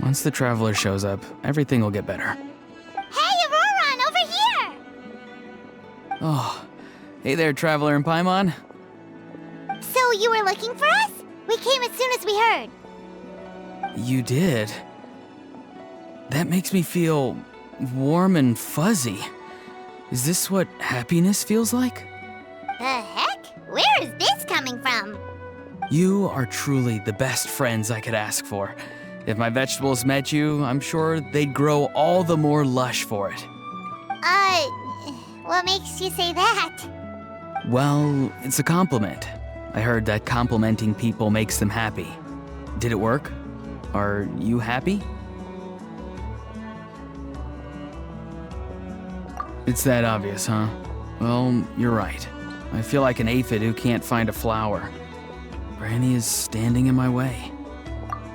Once the traveler shows up, everything will get better. Hey, Auroron, over here! Oh, hey there, traveler in Paimon. So you were looking for us? We came as soon as we heard. You did? That makes me feel warm and fuzzy. Is this what happiness feels like? The heck? Where is this coming from? You are truly the best friends I could ask for. If my vegetables met you, I'm sure they'd grow all the more lush for it. What makes you say that? Well, it's a compliment. I heard that complimenting people makes them happy. Did it work? Are you happy? It's that obvious, huh? Well, you're right. I feel like an aphid who can't find a flower. Granny is standing in my way.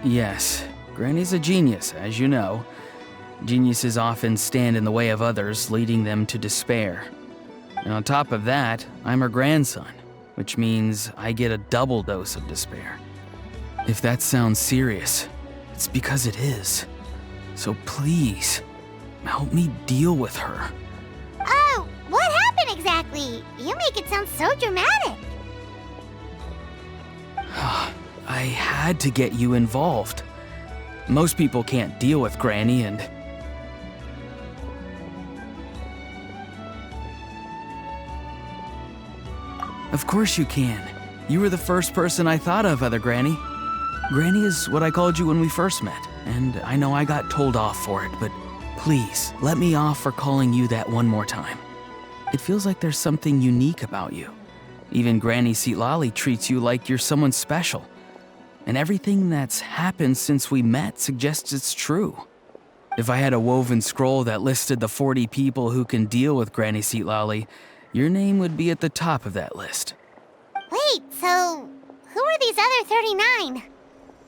Yes, Granny's a genius, as you know. Geniuses often stand in the way of others, leading them to despair. And on top of that, I'm her grandson, which means I get a double dose of despair. If that sounds serious, it's because it is. So please, help me deal with her. Oh, what happened exactly? You make it sound so dramatic. I had to get you involved. Most people can't deal with Granny and... Of course you can. You were the first person I thought of, other Granny. Granny is what I called you when we first met, and I know I got told off for it, but please, let me off for calling you that one more time. It feels like there's something unique about you. Even Granny Seatlali treats you like you're someone special. And everything that's happened since we met suggests it's true. If I had a woven scroll that listed the 40 people who can deal with Granny Seatlali, your name would be at the top of that list. Wait, so who are these other 39?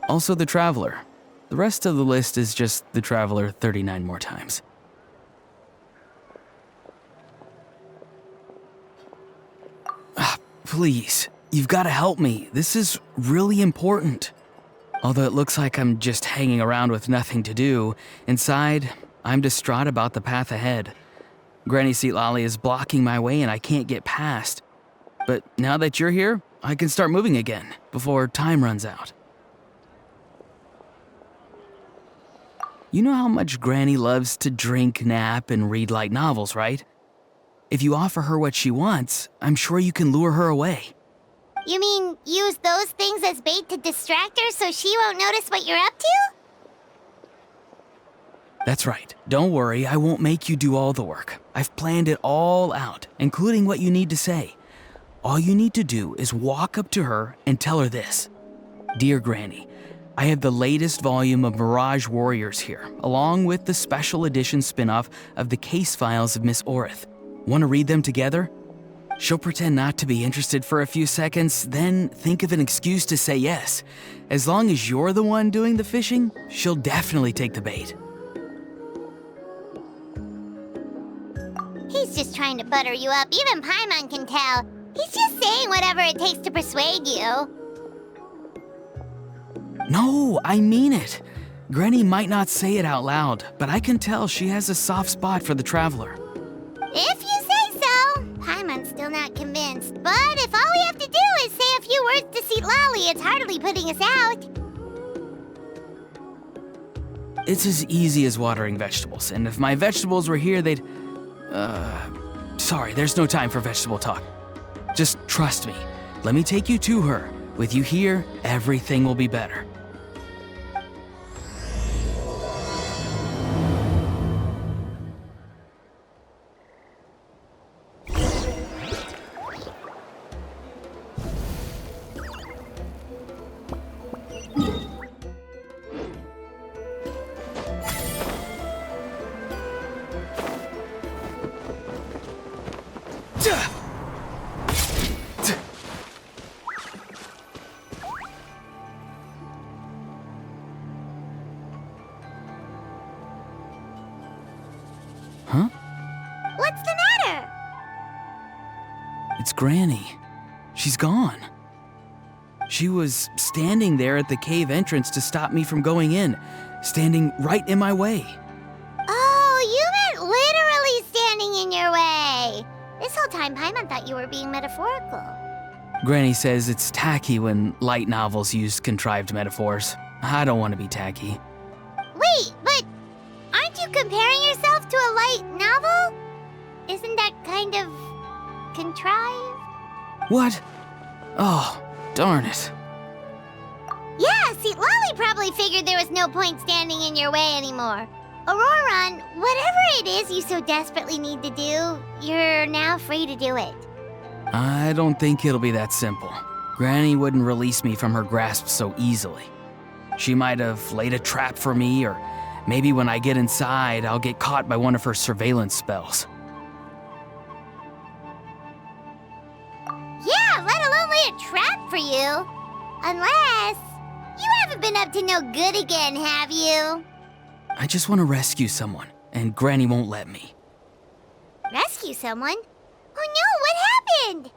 Also the Traveler. The rest of the list is just the Traveler 39 more times. Please, you've got to help me. This is really important. Although it looks like I'm just hanging around with nothing to do, inside, I'm distraught about the path ahead. Granny Seatlali is blocking my way and I can't get past. But now that you're here, I can start moving again before time runs out. You know how much Granny loves to drink, nap, and read light novels, right? If you offer her what she wants, I'm sure you can lure her away. You mean use those things as bait to distract her so she won't notice what you're up to? That's right. Don't worry, I won't make you do all the work. I've planned it all out, including what you need to say. All you need to do is walk up to her and tell her this. Dear Granny, I have the latest volume of Mirage Warriors here, along with the special edition spin-off of the case files of Miss Orith. Want to read them together? She'll pretend not to be interested for a few seconds, then think of an excuse to say yes. As long as you're the one doing the fishing, she'll definitely take the bait. He's just trying to butter you up. Even Paimon can tell. He's just saying whatever it takes to persuade you. No, I mean it. Granny might not say it out loud, but I can tell she has a soft spot for the Traveler. If you say so. Paimon's still not convinced. But if all we have to do is say a few words to Seatlali, it's hardly putting us out. It's as easy as watering vegetables, and if my vegetables were here, they'd... Sorry, there's no time for vegetable talk. Just trust me. Let me take you to her. With you here, everything will be better. Huh? What's the matter? It's Granny. She's gone. She was standing there at the cave entrance to stop me from going in. standing right in my way. Oh, you meant literally standing in your way. This whole time, Paimon thought you were being metaphorical. Granny says it's tacky when light novels use contrived metaphors. I don't want to be tacky. Wait, but aren't you comparing yourself to a light novel? Isn't that kind of contrived? What? Oh, darn it. Yeah, see, Lolly probably figured there was no point standing in your way anymore. Auroron, whatever it is you so desperately need to do, you're now free to do it. I don't think it'll be that simple. Granny wouldn't release me from her grasp so easily. She might have laid a trap for me, or maybe when I get inside, I'll get caught by one of her surveillance spells. Yeah, let alone lay a trap for you. Unless you haven't been up to no good again, have you? I just want to rescue someone, and Granny won't let me. Rescue someone? Oh no, what happened?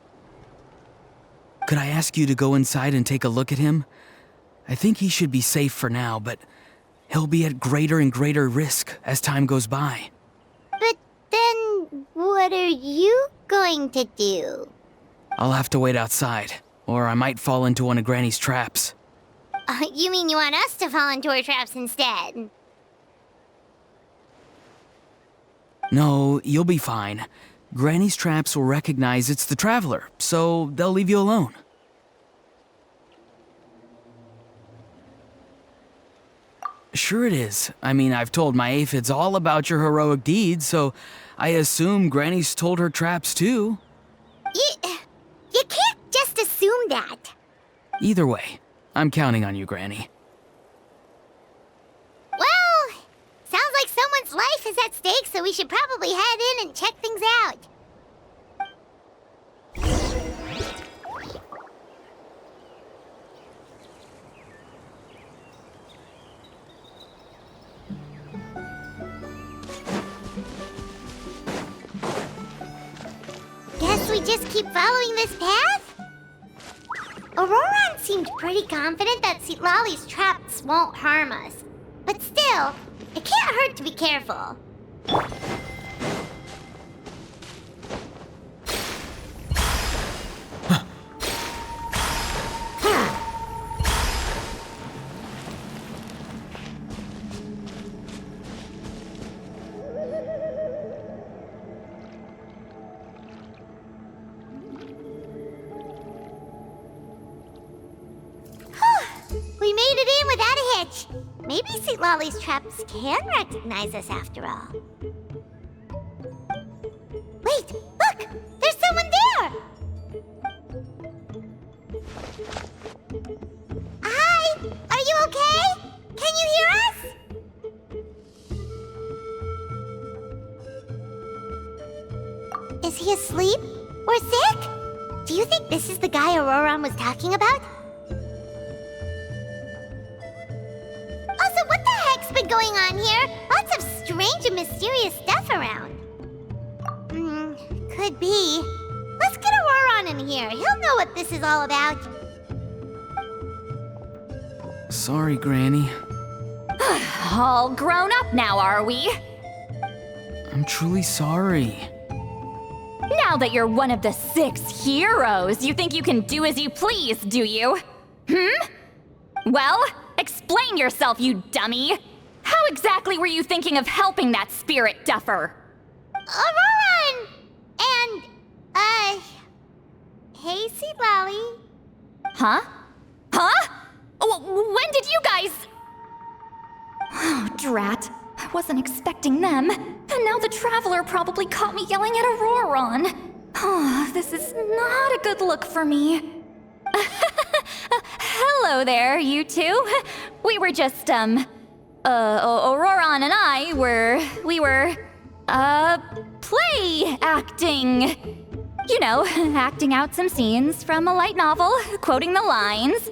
Could I ask you to go inside and take a look at him? I think he should be safe for now, but he'll be at greater and greater risk as time goes by. But then, what are you going to do? I'll have to wait outside, or I might fall into one of Granny's traps. You mean you want us to fall into her traps instead? No, you'll be fine. Granny's traps will recognize it's the Traveler, so they'll leave you alone. Sure it is. I mean, I've told my aphids all about your heroic deeds, so I assume Granny's told her traps too. You can't just assume that. Either way, I'm counting on you, Granny. Well, sounds like someone's life is at stake, so we should probably head in and check things out. Guess we just keep following this path? Auroron seemed pretty confident that Lolly's traps won't harm us. But still, it can't hurt to be careful. We made it in without a hitch. Maybe St. Lolly's traps can recognize us after all. Wait, look! There's someone there! Hi! Are you okay? Can you hear us? Is he asleep? Or sick? Do you think this is the guy Auroron was talking about? Also, what the heck's been going on here? Lots of strange and mysterious stuff around. Could be. Let's get Auroron in here. He'll know what this is all about. Sorry, Granny. All grown up now, are we? I'm truly sorry. Now that you're one of the 6 heroes, you think you can do as you please, do you? Well, explain yourself, you dummy! How exactly were you thinking of helping that spirit duffer? Auroron! And, hey, St. Lolly. Huh? When did you guys... Oh, drat. I wasn't expecting them. And now the Traveler probably caught me yelling at Auroron. Oh, this is not a good look for me. Hello there, you two. We were just, Auroron and I we were, play acting. You know, acting out some scenes from a light novel, quoting the lines.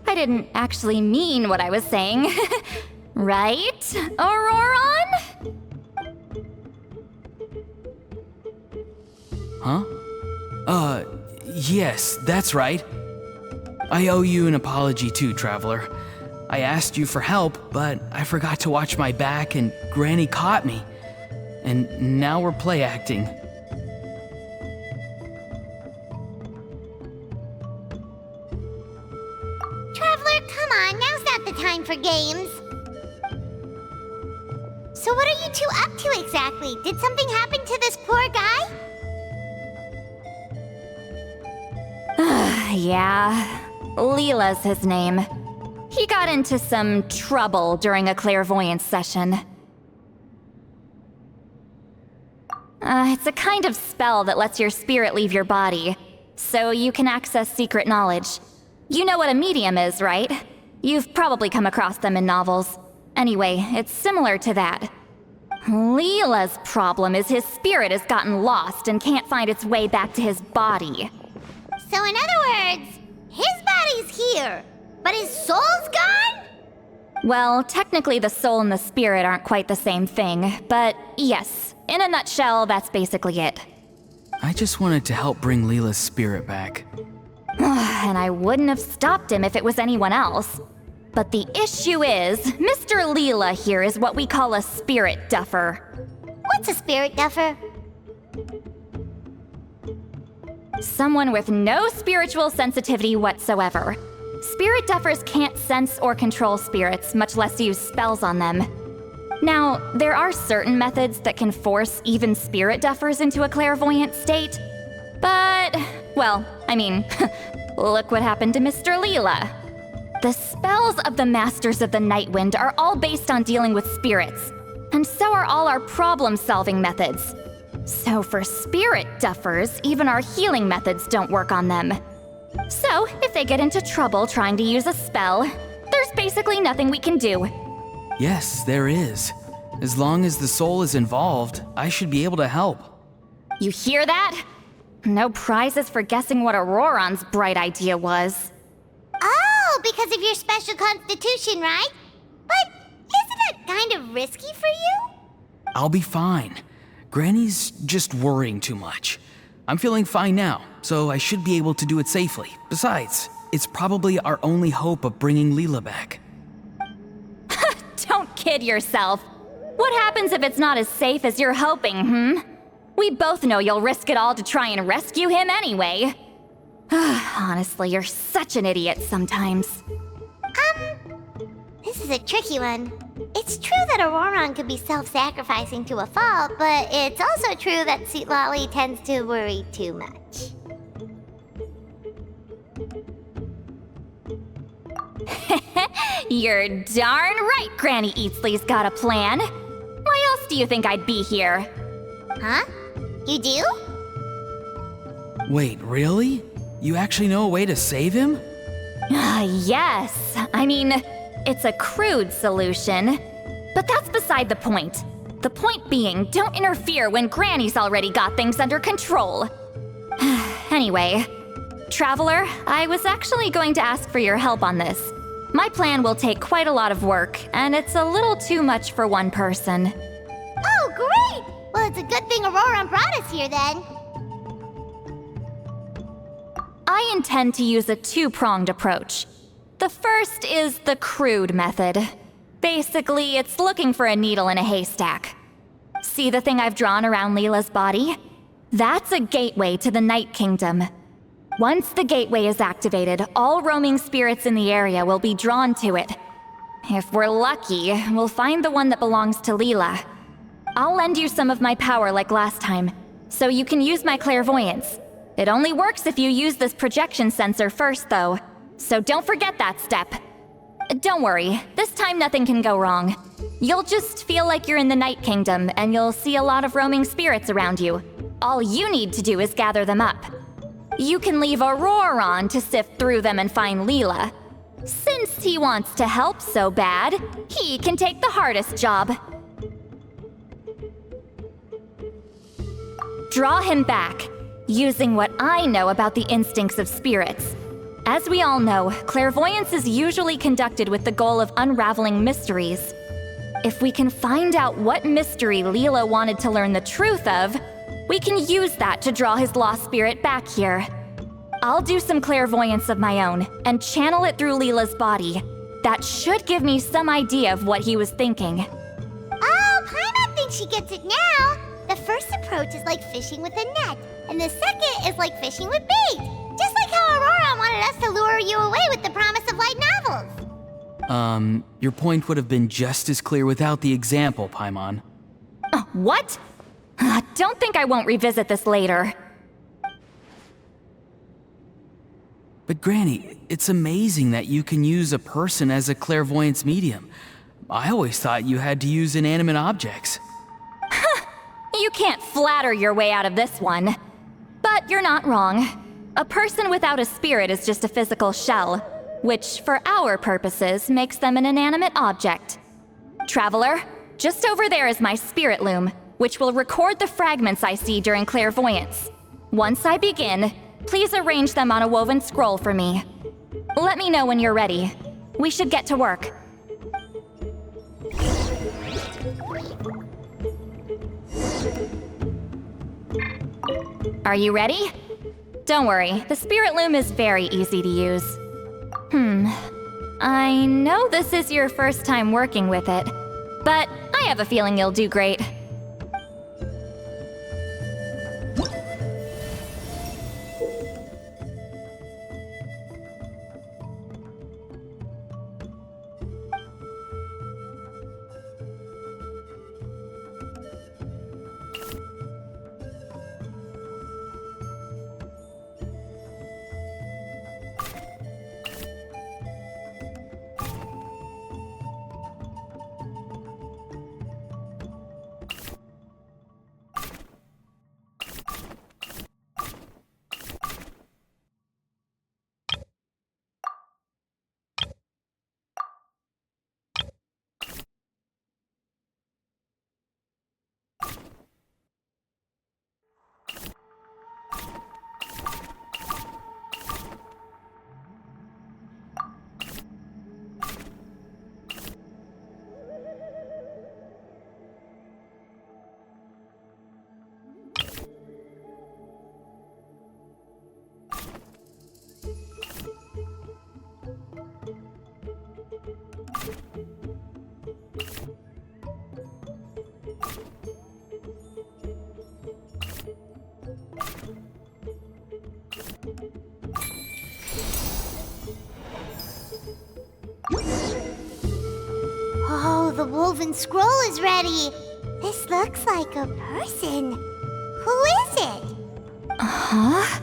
I didn't actually mean what I was saying. Right, Auroron? Huh? Yes, that's right. I owe you an apology too, Traveler. I asked you for help, but I forgot to watch my back and Granny caught me. And now we're play acting. Traveler, come on, now's not the time for games. So what are you two up to exactly? Did something happen to this poor guy? Yeah, Leela's his name. He got into some trouble during a clairvoyance session. It's a kind of spell that lets your spirit leave your body, so you can access secret knowledge. You know what a medium is, right? You've probably come across them in novels. Anyway, it's similar to that. Leela's problem is his spirit has gotten lost and can't find its way back to his body. So in other words, his body's here, but his soul's gone? Well, technically the soul and the spirit aren't quite the same thing, but yes, in a nutshell, that's basically it. I just wanted to help bring Leela's spirit back. And I wouldn't have stopped him if it was anyone else. But the issue is, Mr. Leela here is what we call a spirit duffer. What's a spirit duffer? Someone with no spiritual sensitivity whatsoever. Spirit duffers can't sense or control spirits, much less use spells on them. Now, there are certain methods that can force even spirit duffers into a clairvoyant state. But, well, I mean, look what happened to Mr. Leela. The spells of the Masters of the Nightwind are all based on dealing with spirits, and so are all our problem-solving methods. So for spirit duffers, even our healing methods don't work on them. So, if they get into trouble trying to use a spell, there's basically nothing we can do. Yes, there is. As long as the soul is involved, I should be able to help. You hear that? No prizes for guessing what Auroron's bright idea was. Oh, because of your special constitution, right? But isn't that kind of risky for you? I'll be fine. Granny's just worrying too much. I'm feeling fine now, so I should be able to do it safely. Besides, it's probably our only hope of bringing Leela back. Don't kid yourself. What happens if it's not as safe as you're hoping, We both know you'll risk it all to try and rescue him anyway. Honestly, you're such an idiot sometimes. This is a tricky one. It's true that Auroron could be self-sacrificing to a fault, but it's also true that Sweet Lolly tends to worry too much. You're darn right Granny Eatsley's got a plan. Why else do you think I'd be here? Huh? You do? Wait, really? You actually know a way to save him? Yes. I mean, it's a crude solution. But that's beside the point. The point being, don't interfere when Granny's already got things under control. Anyway, Traveler, I was actually going to ask for your help on this. My plan will take quite a lot of work, and it's a little too much for one person. Oh, great! Well, it's a good thing Auroron brought us here then. I intend to use a two-pronged approach. The first is the crude method. Basically, it's looking for a needle in a haystack. See the thing I've drawn around Leela's body? That's a gateway to the Night Kingdom. Once the gateway is activated, all roaming spirits in the area will be drawn to it. If we're lucky, we'll find the one that belongs to Leela. I'll lend you some of my power like last time, so you can use my clairvoyance. It only works if you use this projection sensor first, though, so don't forget that step. Don't worry, this time nothing can go wrong. You'll just feel like you're in the Night Kingdom, and you'll see a lot of roaming spirits around you. All you need to do is gather them up. You can leave Auroron to sift through them and find Leela. Since he wants to help so bad, he can take the hardest job. Draw him back, using what I know about the instincts of spirits. As we all know, clairvoyance is usually conducted with the goal of unraveling mysteries. If we can find out what mystery Leela wanted to learn the truth of, we can use that to draw his lost spirit back here. I'll do some clairvoyance of my own and channel it through Leela's body. That should give me some idea of what he was thinking. Oh, Paimon thinks she gets it now. The first approach is like fishing with a net, and the second is like fishing with bait. Just like how Aurora wanted us to lure you away with the promise of light novels. Your point would have been just as clear without the example, Paimon. What? Don't think I won't revisit this later. But Granny, it's amazing that you can use a person as a clairvoyance medium. I always thought you had to use inanimate objects. You can't flatter your way out of this one. But you're not wrong. A person without a spirit is just a physical shell, which, for our purposes, makes them an inanimate object. Traveler, just over there is my spirit loom, which will record the fragments I see during clairvoyance. Once I begin, please arrange them on a woven scroll for me. Let me know when you're ready. We should get to work. Are you ready? Don't worry, the spirit loom is very easy to use. I know this is your first time working with it, but I have a feeling you'll do great. Oh, the woven scroll is ready. This looks like a person. Who is it? Huh?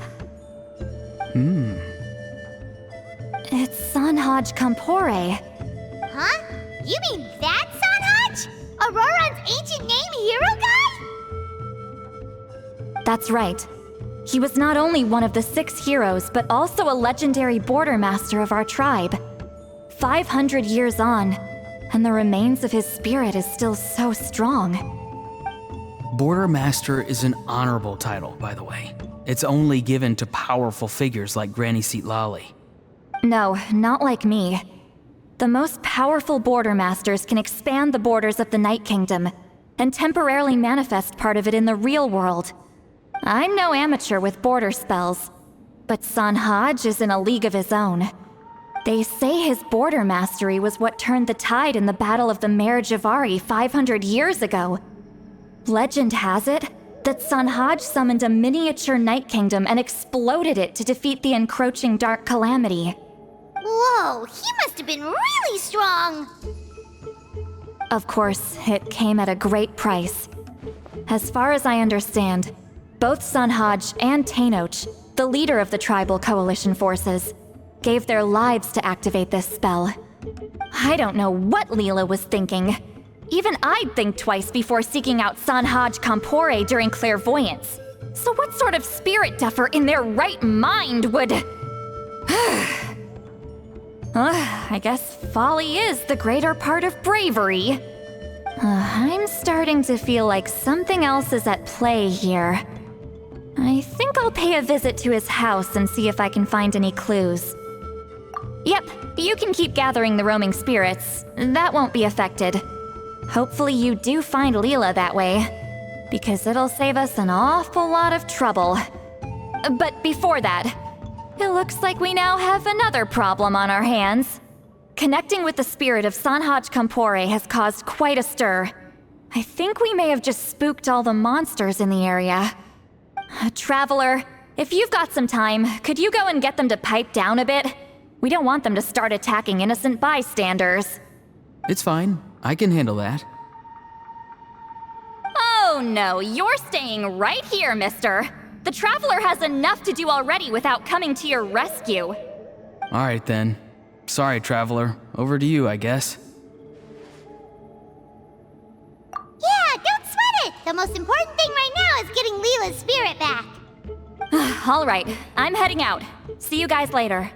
It's Sanhaj Kampore. Huh? You mean that Sanhaj? Auroran's ancient name hero guy? That's right. He was not only one of the 6 heroes, but also a legendary border master of our tribe. 500 years on, and the remains of his spirit is still so strong. Border Master is an honorable title, by the way. It's only given to powerful figures like Granny Citlali. No, not like me. The most powerful border masters can expand the borders of the Night Kingdom and temporarily manifest part of it in the real world. I'm no amateur with border spells, but Sanhaj is in a league of his own. They say his border mastery was what turned the tide in the Battle of the Mare Javari 500 years ago. Legend has it that Sanhaj summoned a miniature Night Kingdom and exploded it to defeat the encroaching Dark Calamity. Whoa, he must have been really strong. Of course, it came at a great price. As far as I understand, both Sanhaj and Tainoch, the leader of the tribal coalition forces, gave their lives to activate this spell. I don't know what Leela was thinking. Even I'd think twice before seeking out Sanhaj Kampore during clairvoyance. So what sort of spirit duffer in their right mind would... I guess folly is the greater part of bravery. I'm starting to feel like something else is at play here. I think I'll pay a visit to his house and see if I can find any clues. Yep, you can keep gathering the roaming spirits. That won't be affected. Hopefully you do find Leela that way, because it'll save us an awful lot of trouble. But before that, it looks like we now have another problem on our hands. Connecting with the spirit of Sanhaj Kampore has caused quite a stir. I think we may have just spooked all the monsters in the area. Traveler, if you've got some time, could you go and get them to pipe down a bit? We don't want them to start attacking innocent bystanders. It's fine. I can handle that. Oh no, you're staying right here, mister. The Traveler has enough to do already without coming to your rescue. All right then. Sorry, Traveler. Over to you, I guess. Yeah, don't sweat it! The most important thing right now is getting Leela's spirit back. All right, I'm heading out. See you guys later.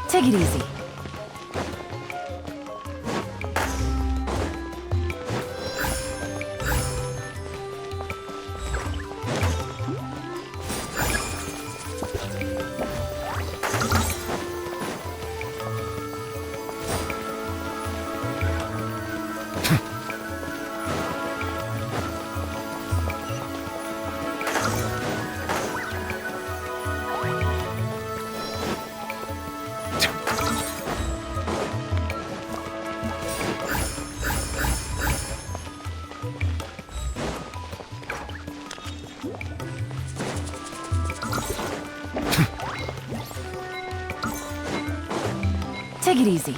Take it easy. Take it easy.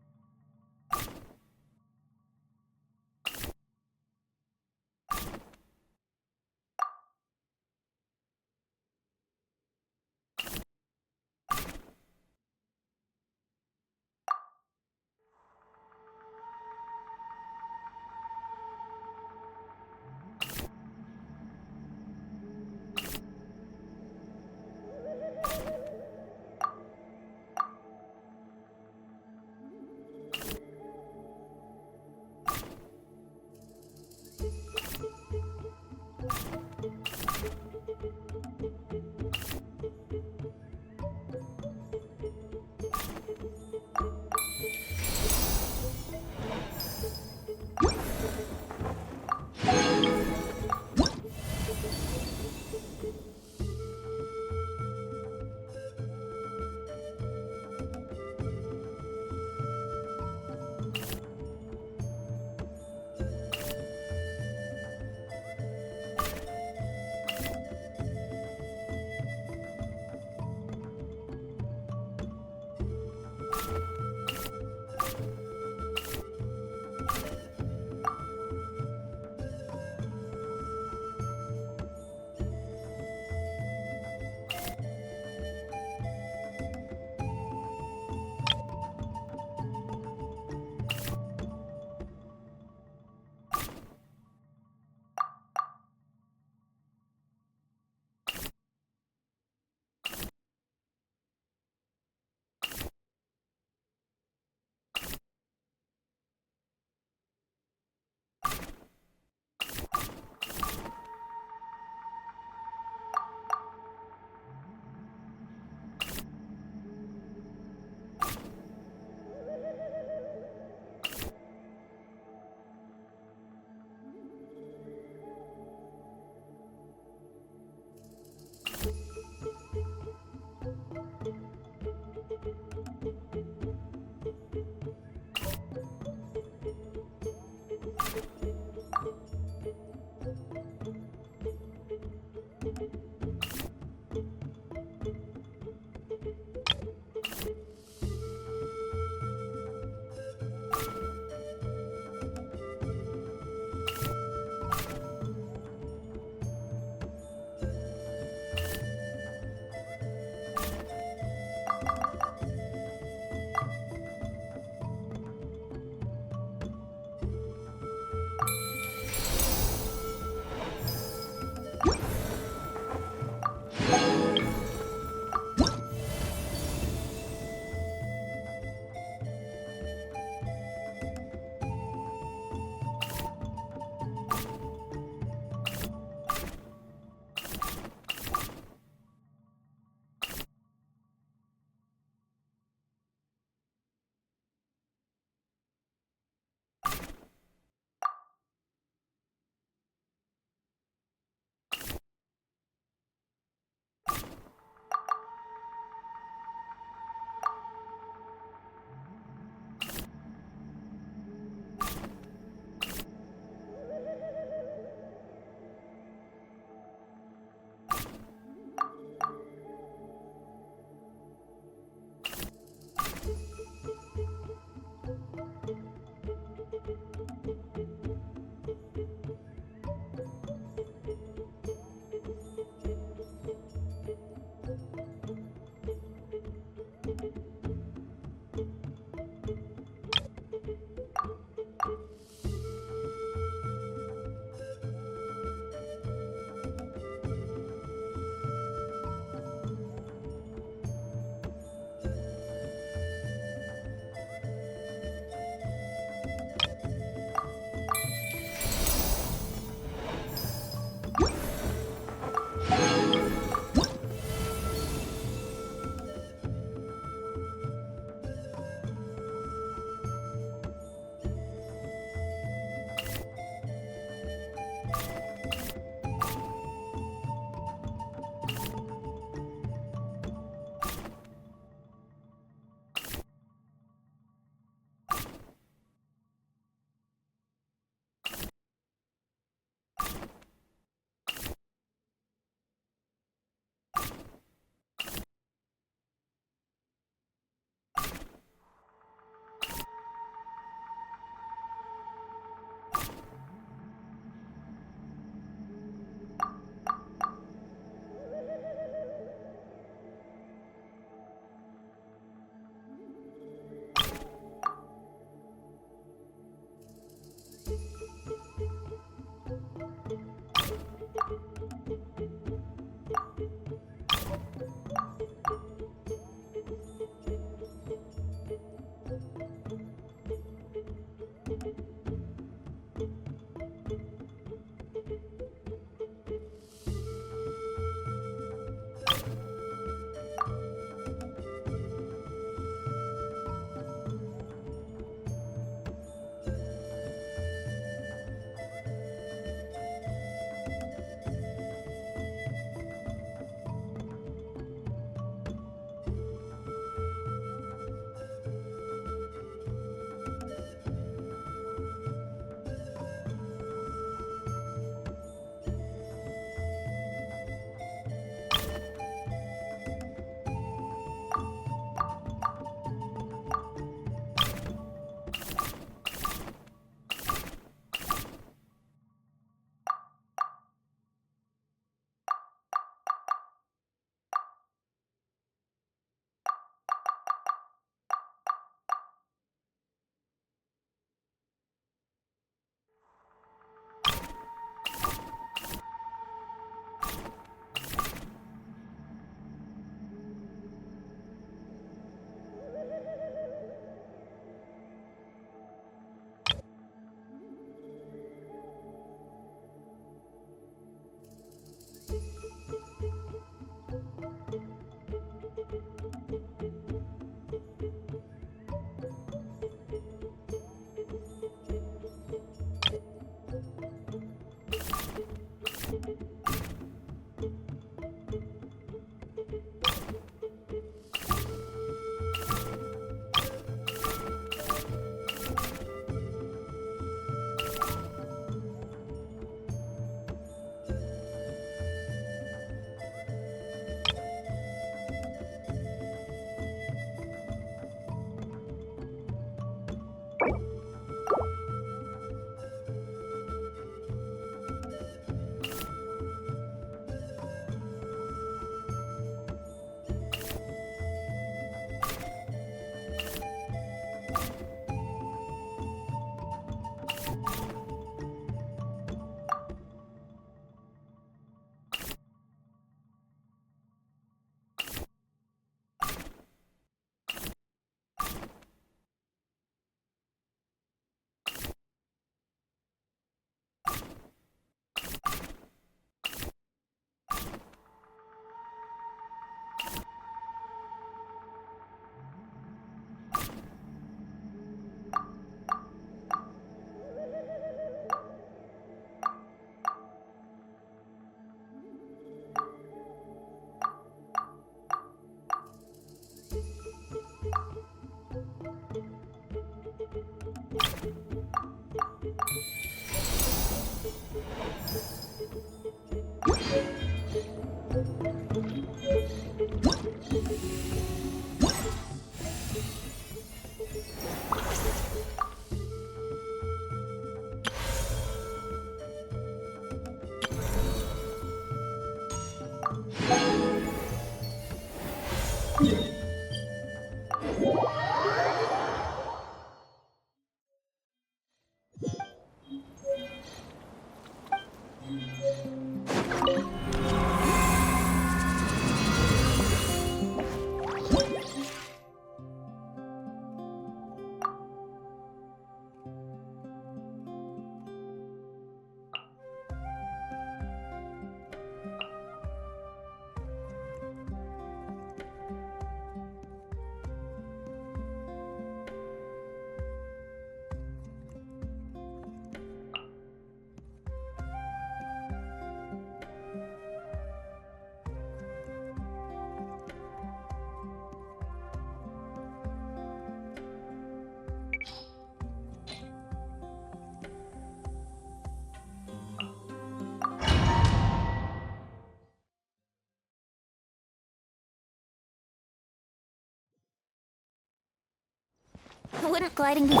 Wouldn't gliding be... Show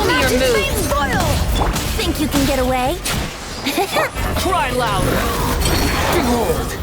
me your moves! Think you can get away? Cry louder! Behold!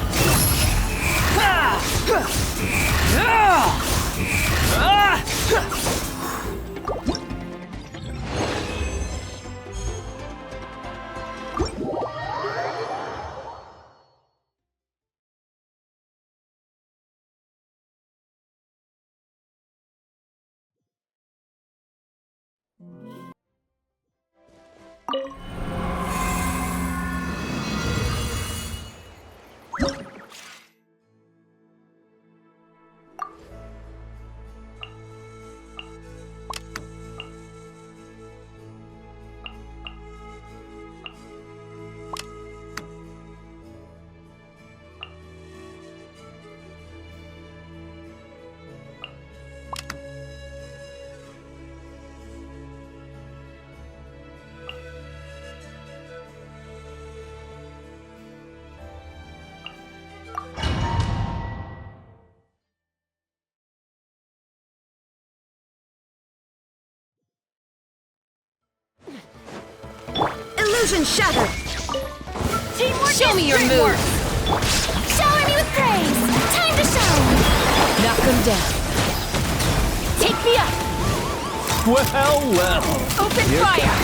Illusion shattered! Teamwork Show is me your teamwork. moves! Shower me with praise! Time to shine! Knock them down. Take me up! Well. Open fire!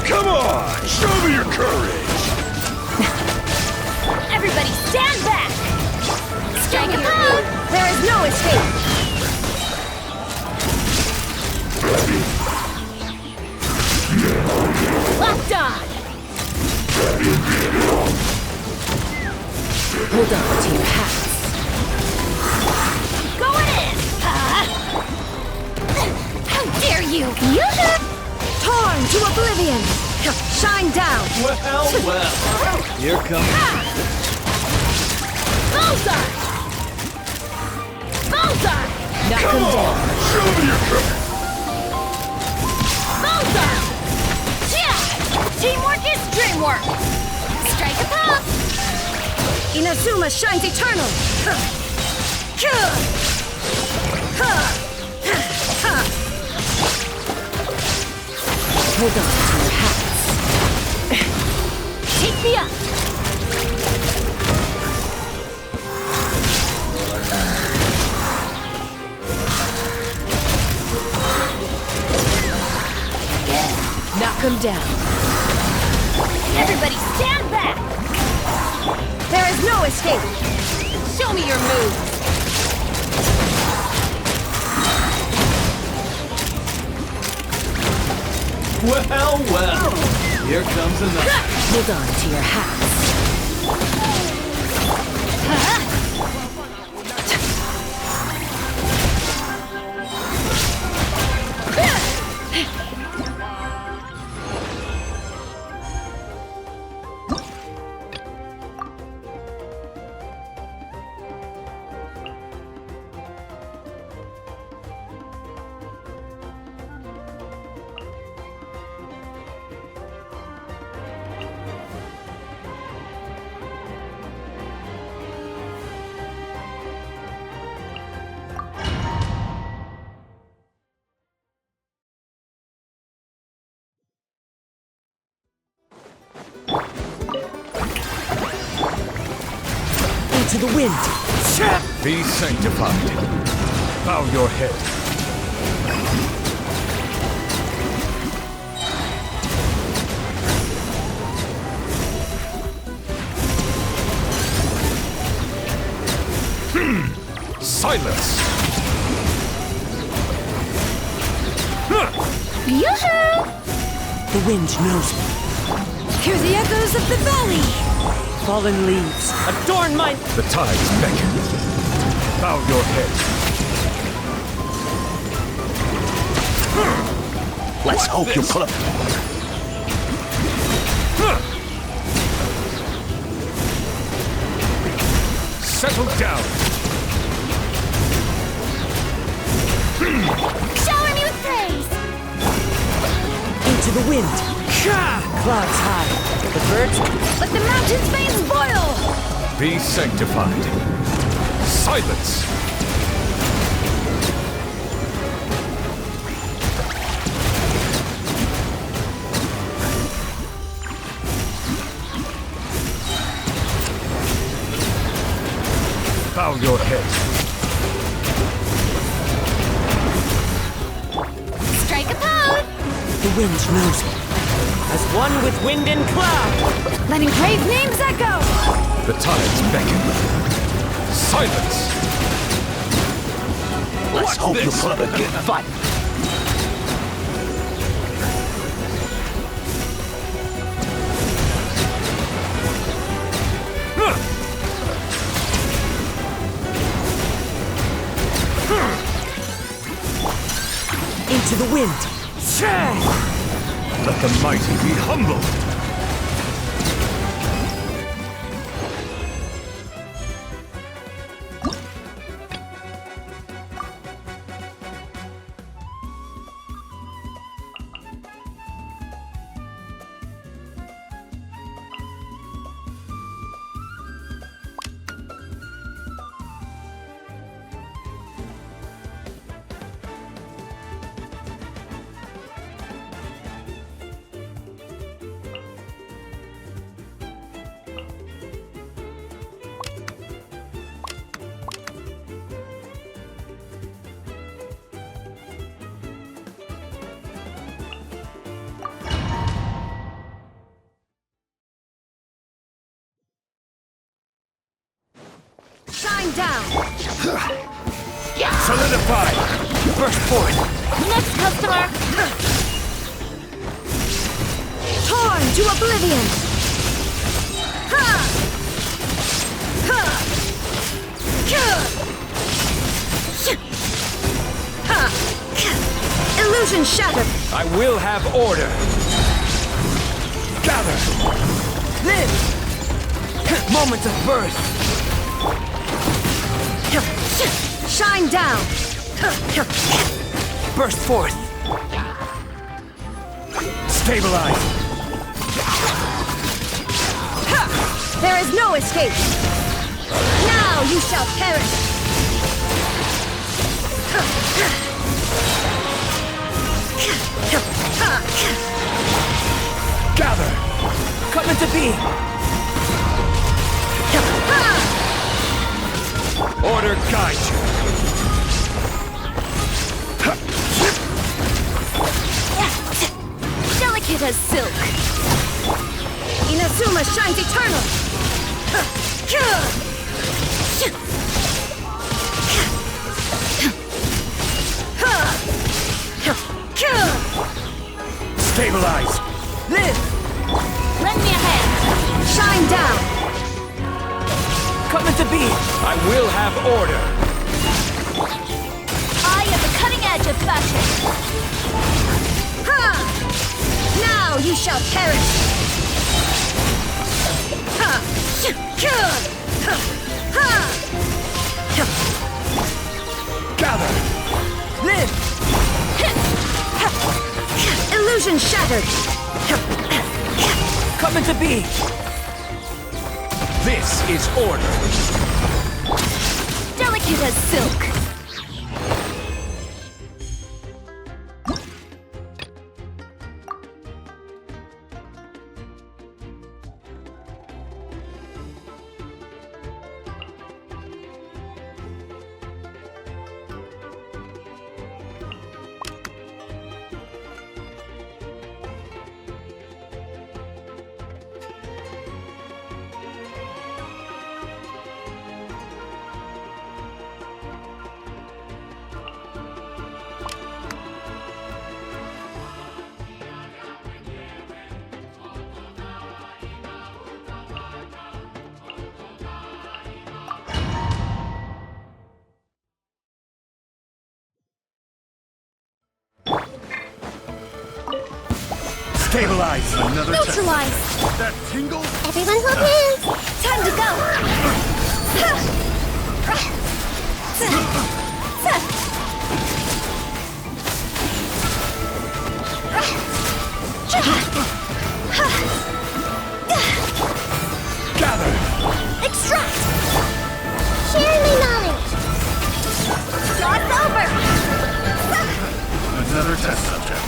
Come on! Show me your courage! Everybody stand back! Strike a pose! There is no escape! Locked on! Hold on to your hats. Going in! How dare you! Torn to oblivion! Shine down! Well. Here comes... Bullseye! Bullseye! Knock Come them down. on! Show me your courage! Bullseye! Yeah! Teamwork is dreamwork! Strike a pop! Inazuma shines eternal! Hold on to your hats. Take me up! Knock them down. Everybody stand back! There is no escape! Show me your moves! Well. Here comes another. Hold on to your hats. Into the wind. Be sanctified. Bow your head. Silence! Yoo-hoo! The wind knows me. Hear the echoes of the valley. Fallen leaves adorn my... The tides beckon. Bow your head. Let's hope you pull up. Settle down. Shower me with praise! Into the wind. Clouds high. The birds... Let the mountain's veins boil! Be sanctified. Silence! Bow your head. Strike a pose! The wind knows me. As one with wind and cloud. Letting brave names echo. The tides beckon. Silence! Let's hope you pull up a good fight. Into the wind. Let the mighty be humbled. Shine down. Solidify! Burst forth! Next customer! Torn to oblivion. Ha! Ha! Ha! Illusion shattered. I will have order! Gather! Live. Moments of birth. Shine down. Burst forth. Stabilize! There is no escape. Now you shall perish. Gather! Come into being. Order guide you! Delicate as silk. Inazuma shines eternal. Stabilize! Live. Lend me a hand. Shine down. Come into being. I will have order! I am the cutting edge of fashion. Ha! Now you shall perish. Ha! Gather! Live. Illusion shattered. Come into being. This is order! Delicate as silk. Stabilize! Another test. Neutralize! That tingle? Everyone hold hands. Time to go! Gather! Extract! Share my knowledge. Jaw's over! Another test subject.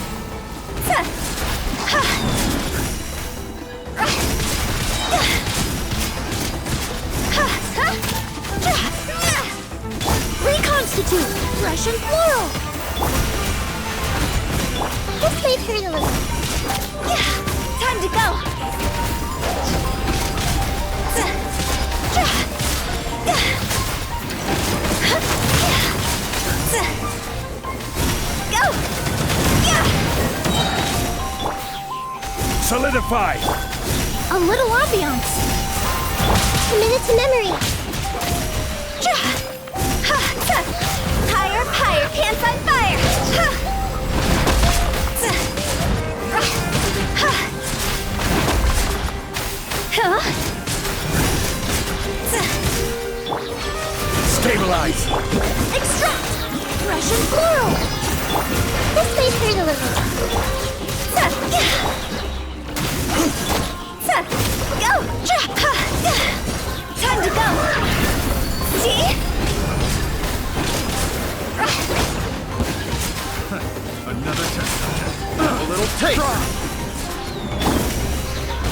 Reconstitute! Russian floral! This might hurt a little. Time to go! Go! Solidify! A little ambiance! Commit to memory. Higher, higher, pants on fire! Stabilize! Extract! Russian floral! This might hurt a little. Go! Time to go! See? Another test subject. A little taste!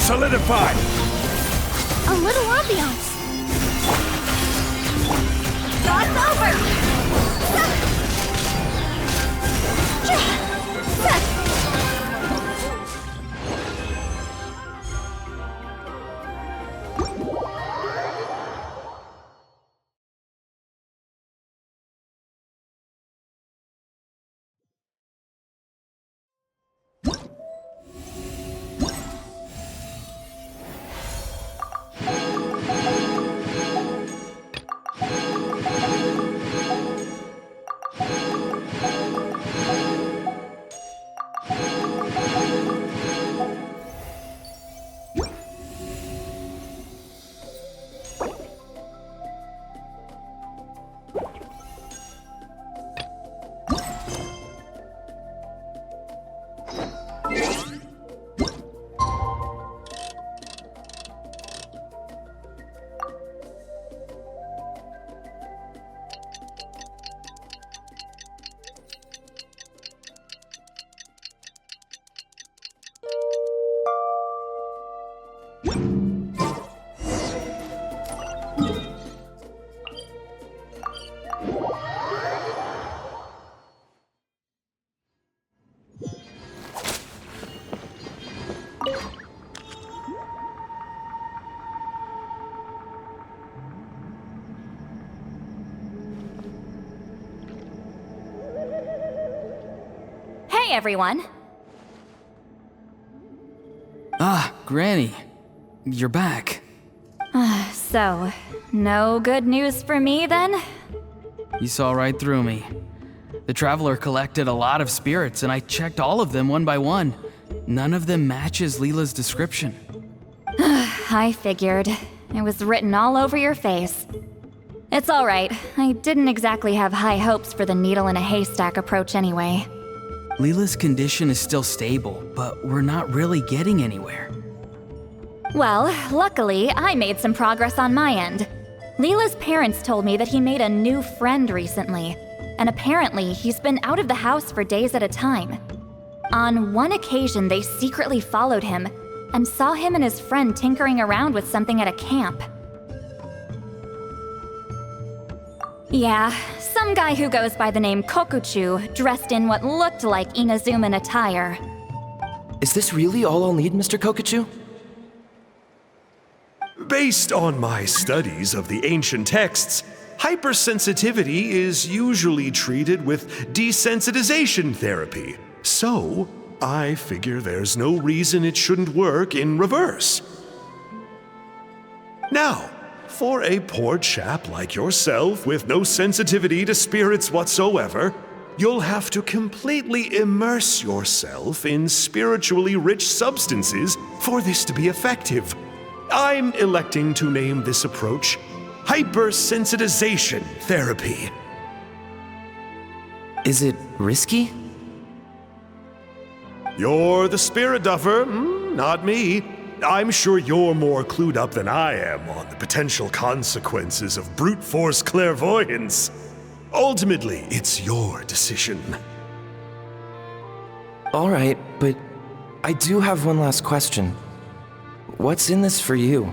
Solidify! A little ambiance! Thoughts over! Hey, everyone. Ah, Granny. You're back. So, no good news for me then? You saw right through me. The Traveler collected a lot of spirits, and I checked all of them one by one. None of them matches Leela's description. I figured. It was written all over your face. It's alright. I didn't exactly have high hopes for the needle in a haystack approach anyway. Leela's condition is still stable, but we're not really getting anywhere. Well, luckily, I made some progress on my end. Leela's parents told me that he made a new friend recently, and apparently he's been out of the house for days at a time. On one occasion, they secretly followed him and saw him and his friend tinkering around with something at a camp. Yeah, some guy who goes by the name Kokuchu, dressed in what looked like Inazuman attire. Is this really all I'll need, Mr. Kokuchu? Based on my studies of the ancient texts, hypersensitivity is usually treated with desensitization therapy. So, I figure there's no reason it shouldn't work in reverse. Now, for a poor chap like yourself with no sensitivity to spirits whatsoever, you'll have to completely immerse yourself in spiritually rich substances for this to be effective. I'm electing to name this approach hypersensitization therapy. Is it risky? You're the spirit duffer, not me. I'm sure you're more clued up than I am on the potential consequences of brute force clairvoyance. Ultimately, it's your decision. All right, but I do have one last question. What's in this for you?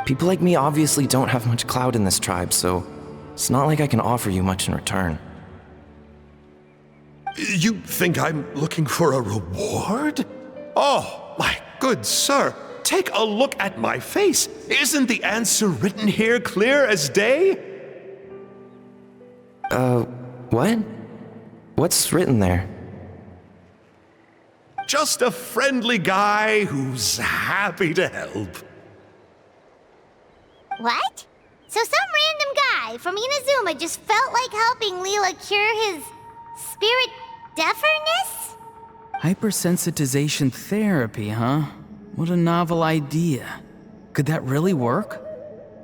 People like me obviously don't have much clout in this tribe, so it's not like I can offer you much in return. You think I'm looking for a reward? Oh, my good sir, take a look at my face. Isn't the answer written here clear as day? What? What's written there? Just a friendly guy who's happy to help. What? So some random guy from Inazuma just felt like helping Leela cure his spirit deaferness? Hypersensitization therapy, huh? What a novel idea. Could that really work?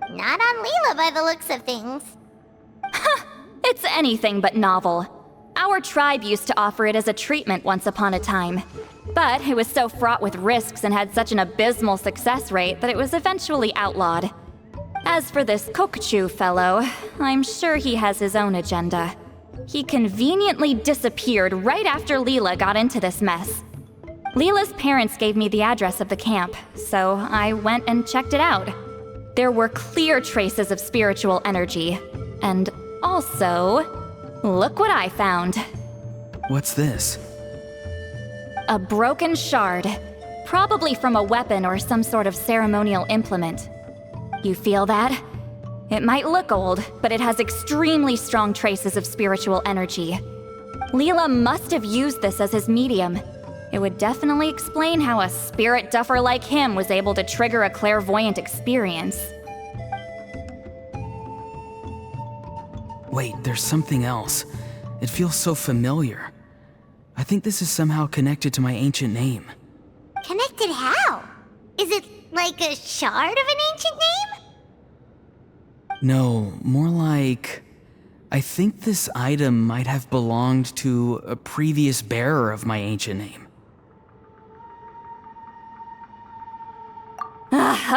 Not on Leela by the looks of things. It's anything but novel. Our tribe used to offer it as a treatment once upon a time. But it was so fraught with risks and had such an abysmal success rate that it was eventually outlawed. As for this Kokuchu fellow, I'm sure he has his own agenda. He conveniently disappeared right after Leela got into this mess. Leela's parents gave me the address of the camp, so I went and checked it out. There were clear traces of spiritual energy. And also, look what I found. What's this? A broken shard, probably from a weapon or some sort of ceremonial implement. You feel that? It might look old, but it has extremely strong traces of spiritual energy. Leela must have used this as his medium. It would definitely explain how a spirit duffer like him was able to trigger a clairvoyant experience. Wait, there's something else. It feels so familiar. I think this is somehow connected to my ancient name. Connected how? Is it like a shard of an ancient name? No, more like... I think this item might have belonged to a previous bearer of my ancient name.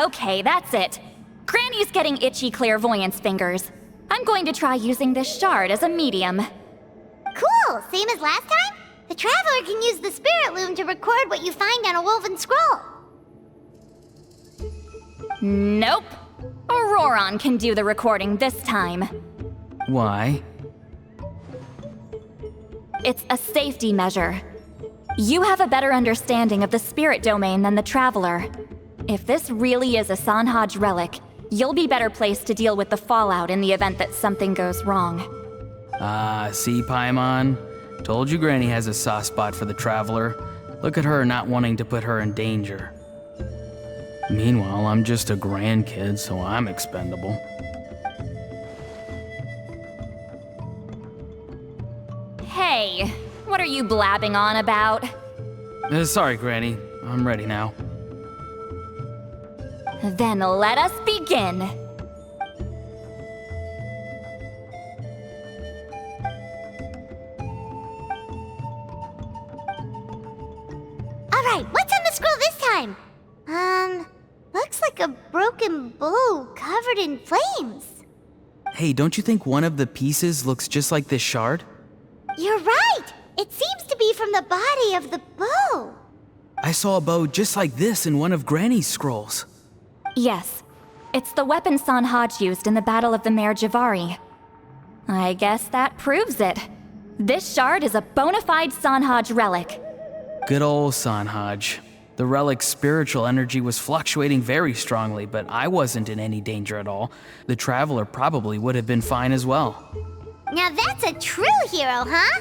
Okay, that's it. Granny's getting itchy clairvoyance fingers. I'm going to try using this shard as a medium. Cool, same as last time? The Traveler can use the Spirit Loom to record what you find on a woven scroll. Nope. Auroron can do the recording this time. Why? It's a safety measure. You have a better understanding of the spirit domain than the Traveler. If this really is a Sanhaj relic, you'll be better placed to deal with the fallout in the event that something goes wrong. See, Paimon? Told you Granny has a soft spot for the Traveler. Look at her not wanting to put her in danger. Meanwhile, I'm just a grandkid, so I'm expendable. Hey, what are you blabbing on about? Sorry, Granny. I'm ready now. Then let us begin. Alright, what's on the scroll this time? Looks like a broken bow covered in flames. Hey, don't you think one of the pieces looks just like this shard? You're right! It seems to be from the body of the bow. I saw a bow just like this in one of Granny's scrolls. Yes, it's the weapon Sanhaj used in the Battle of the Mare Javari. I guess that proves it. This shard is a bona fide Sanhaj relic. Good old Sanhaj. The relic's spiritual energy was fluctuating very strongly, but I wasn't in any danger at all. The Traveler probably would have been fine as well. Now that's a true hero, huh?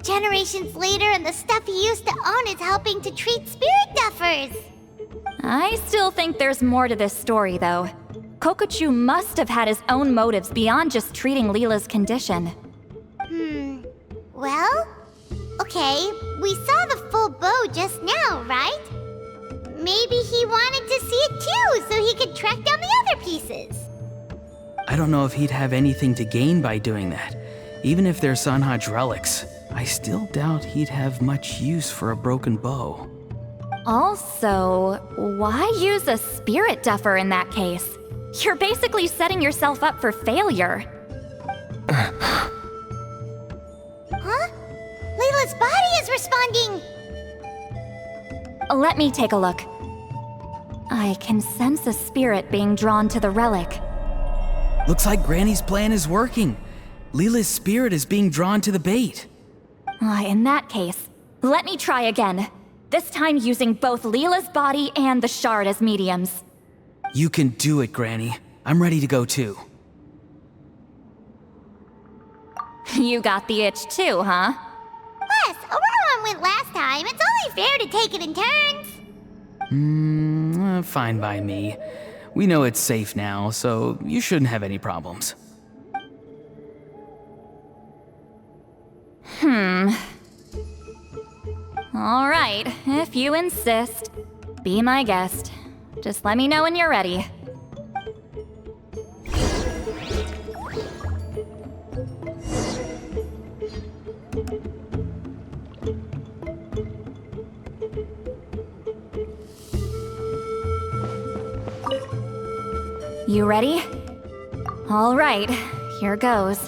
Generations later and the stuff he used to own is helping to treat spirit duffers. I still think there's more to this story, though. Kokuchu must have had his own motives beyond just treating Leela's condition. Well, okay, we saw the full bow just now, right? Maybe he wanted to see it too, so he could track down the other pieces. I don't know if he'd have anything to gain by doing that. Even if they're Sanhaj relics, I still doubt he'd have much use for a broken bow. Also, why use a spirit duffer in that case? You're basically setting yourself up for failure. Huh? Layla's body is responding! Let me take a look. I can sense a spirit being drawn to the relic. Looks like Granny's plan is working. Leela's spirit is being drawn to the bait. In that case, let me try again. This time using both Leela's body and the shard as mediums. You can do it, Granny. I'm ready to go too. You got the itch too, huh? Plus, Aurora went last time. It's only fair to take it in turns. Fine by me. We know it's safe now, so you shouldn't have any problems. All right, if you insist. Be my guest. Just let me know when you're ready. You ready? All right, here goes.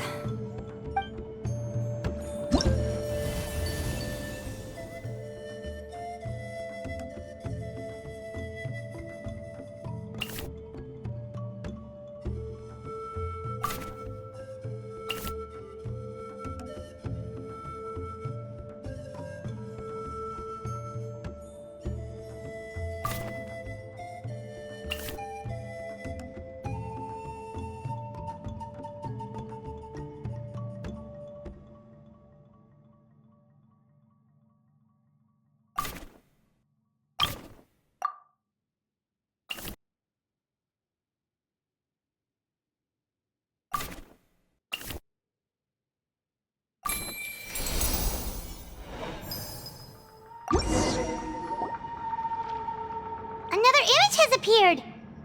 Another image has appeared.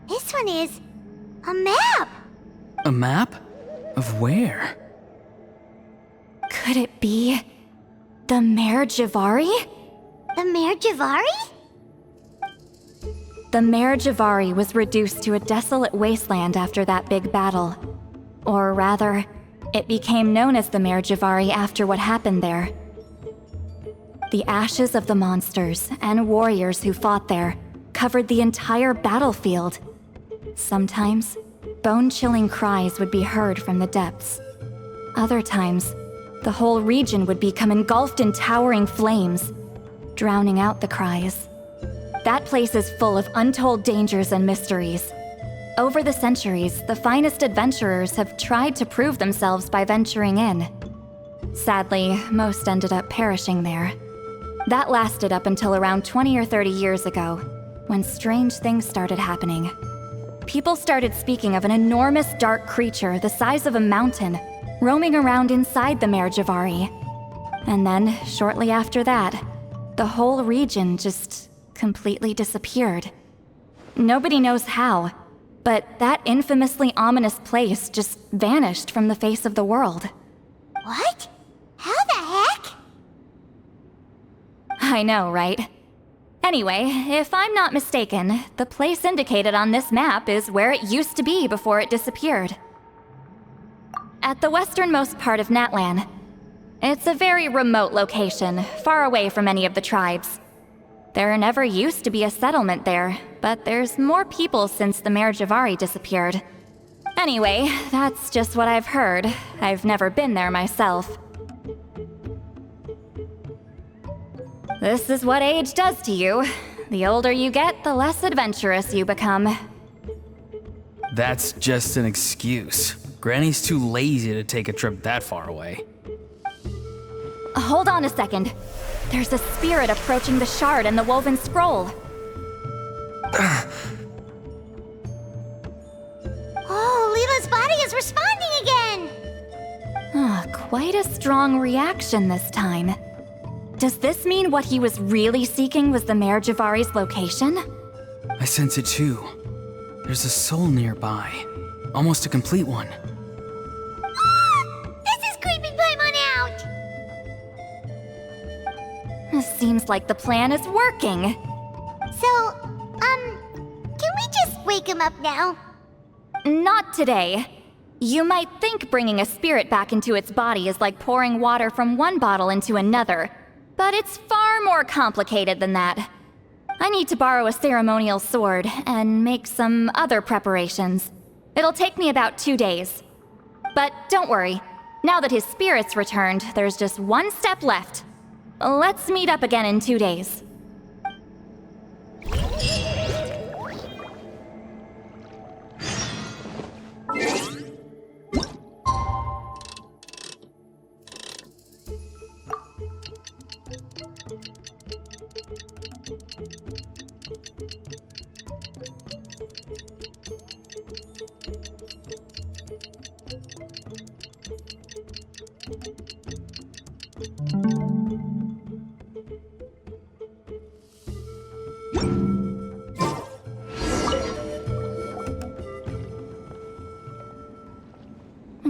This one is a map. A map? Of where? Could it be the Mare Javari? The Mare Javari? The Mare Javari was reduced to a desolate wasteland after that big battle. Or rather, it became known as the Mare Javari after what happened there. The ashes of the monsters and warriors who fought there covered the entire battlefield. Sometimes, bone-chilling cries would be heard from the depths. Other times, the whole region would become engulfed in towering flames, drowning out the cries. That place is full of untold dangers and mysteries. Over the centuries, the finest adventurers have tried to prove themselves by venturing in. Sadly, most ended up perishing there. That lasted up until around 20 or 30 years ago, when strange things started happening. People started speaking of an enormous dark creature the size of a mountain, roaming around inside the Mare Javari. And then, shortly after that, the whole region just completely disappeared. Nobody knows how, but that infamously ominous place just vanished from the face of the world. What? How the heck? I know, right? Anyway, if I'm not mistaken, the place indicated on this map is where it used to be before it disappeared. At the westernmost part of Natlan. It's a very remote location, far away from any of the tribes. There never used to be a settlement there, but there's more people since the Mare Javari disappeared. Anyway, that's just what I've heard. I've never been there myself. This is what age does to you. The older you get, the less adventurous you become. That's just an excuse. Granny's too lazy to take a trip that far away. Hold on a second. There's a spirit approaching the shard and the woven scroll. Oh, Leela's body is responding again! Ah, quite a strong reaction this time. Does this mean what he was really seeking was the Mayor Javari's location? I sense it too. There's a soul nearby. Almost a complete one. This is creeping Paimon out! Seems like the plan is working. So, can we just wake him up now? Not today. You might think bringing a spirit back into its body is like pouring water from one bottle into another, but it's far more complicated than that. I need to borrow a ceremonial sword and make some other preparations. It'll take me about 2 days. But don't worry, now that his spirit's returned, there's just one step left. Let's meet up again in 2 days.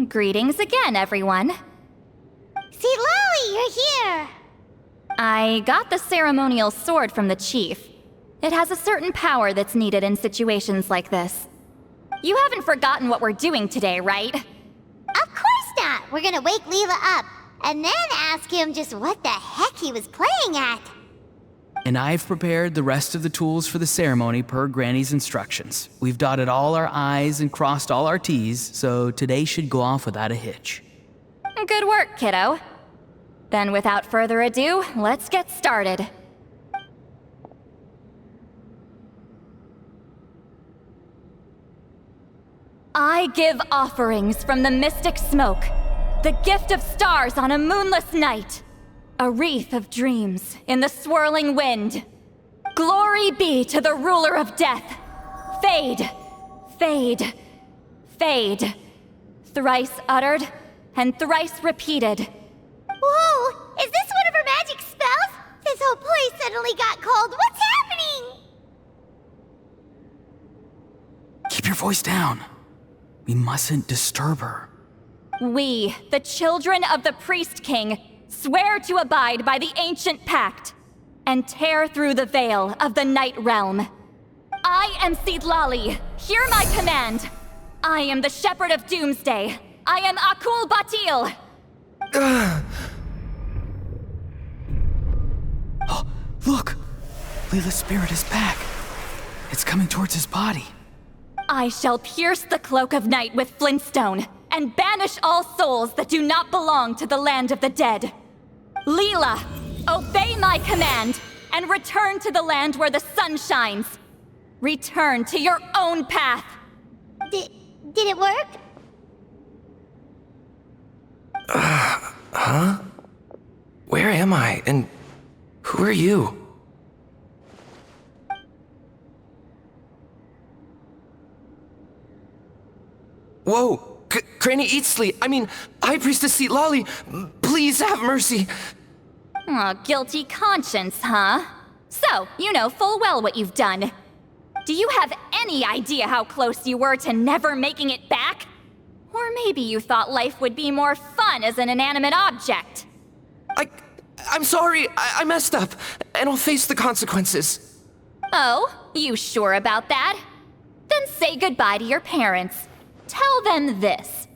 Greetings again, everyone. See, Lolly, you're here! I got the ceremonial sword from the chief. It has a certain power that's needed in situations like this. You haven't forgotten what we're doing today, right? Of course not! We're gonna wake Leela up, and then ask him just what the heck he was playing at. And I've prepared the rest of the tools for the ceremony per Granny's instructions. We've dotted all our I's and crossed all our T's, so today should go off without a hitch. Good work, kiddo. Then without further ado, let's get started. I give offerings from the mystic smoke, the gift of stars on a moonless night, a wreath of dreams in the swirling wind. Glory be to the ruler of death. Fade, fade, fade. Thrice uttered and thrice repeated. Whoa! Is this one of her magic spells? This whole place suddenly got cold. What's happening? Keep your voice down. We mustn't disturb her. We, the children of the Priest King, swear to abide by the ancient pact and tear through the veil of the Night Realm. I am Seedlali. Hear my command. I am the Shepherd of Doomsday. I am Akul Batil. Oh, look! Leela's spirit is back. It's coming towards his body. I shall pierce the cloak of night with flintstone and banish all souls that do not belong to the land of the dead. Leela, obey my command and return to the land where the sun shines. Return to your own path. Did it work? Huh? Where am I, and who are you? Whoa! Granny Eatsley, High Priestess Seedlali, please have mercy. Oh, guilty conscience, huh? So, you know full well what you've done. Do you have any idea how close you were to never making it back? Or maybe you thought life would be more fun as an inanimate object. I'm sorry, I messed up, and I'll face the consequences. Oh, you sure about that? Then say goodbye to your parents. Tell them this.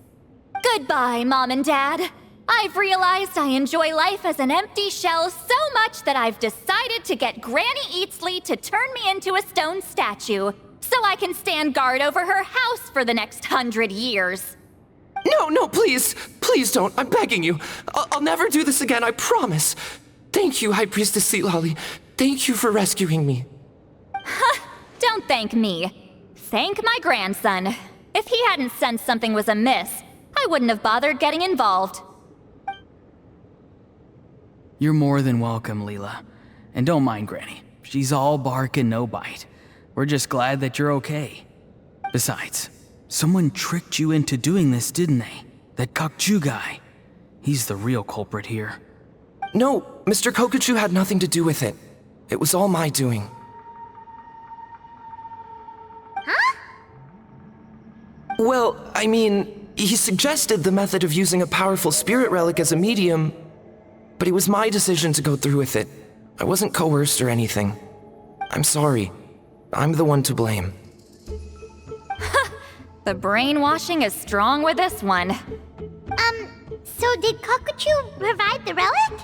Goodbye, Mom and Dad. I've realized I enjoy life as an empty shell so much that I've decided to get Granny Eatsley to turn me into a stone statue, so I can stand guard over her house for the next 100 years. No, please. Please don't. I'm begging you. I'll never do this again, I promise. Thank you, High Priestess Seedlali. Thank you for rescuing me. Don't thank me. Thank my grandson. If he hadn't sensed something was amiss, I wouldn't have bothered getting involved. You're more than welcome, Leela. And don't mind Granny. She's all bark and no bite. We're just glad that you're okay. Besides, someone tricked you into doing this, didn't they? That Kakju guy. He's the real culprit here. No, Mr. Kokachu had nothing to do with it. It was all my doing. Huh? Well, I mean, he suggested the method of using a powerful spirit relic as a medium, but it was my decision to go through with it. I wasn't coerced or anything. I'm sorry. I'm the one to blame. The brainwashing is strong with this one. So did Kokachu provide the relic?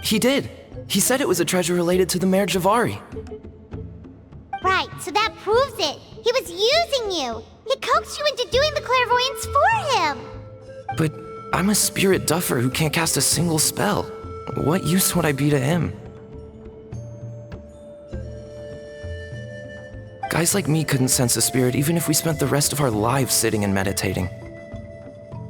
He did. He said it was a treasure related to the Mare Javari. Right, so that proves it. He was using you. He coaxed you into doing the clairvoyance for him. But I'm a spirit duffer who can't cast a single spell. What use would I be to him? Guys like me couldn't sense a spirit even if we spent the rest of our lives sitting and meditating.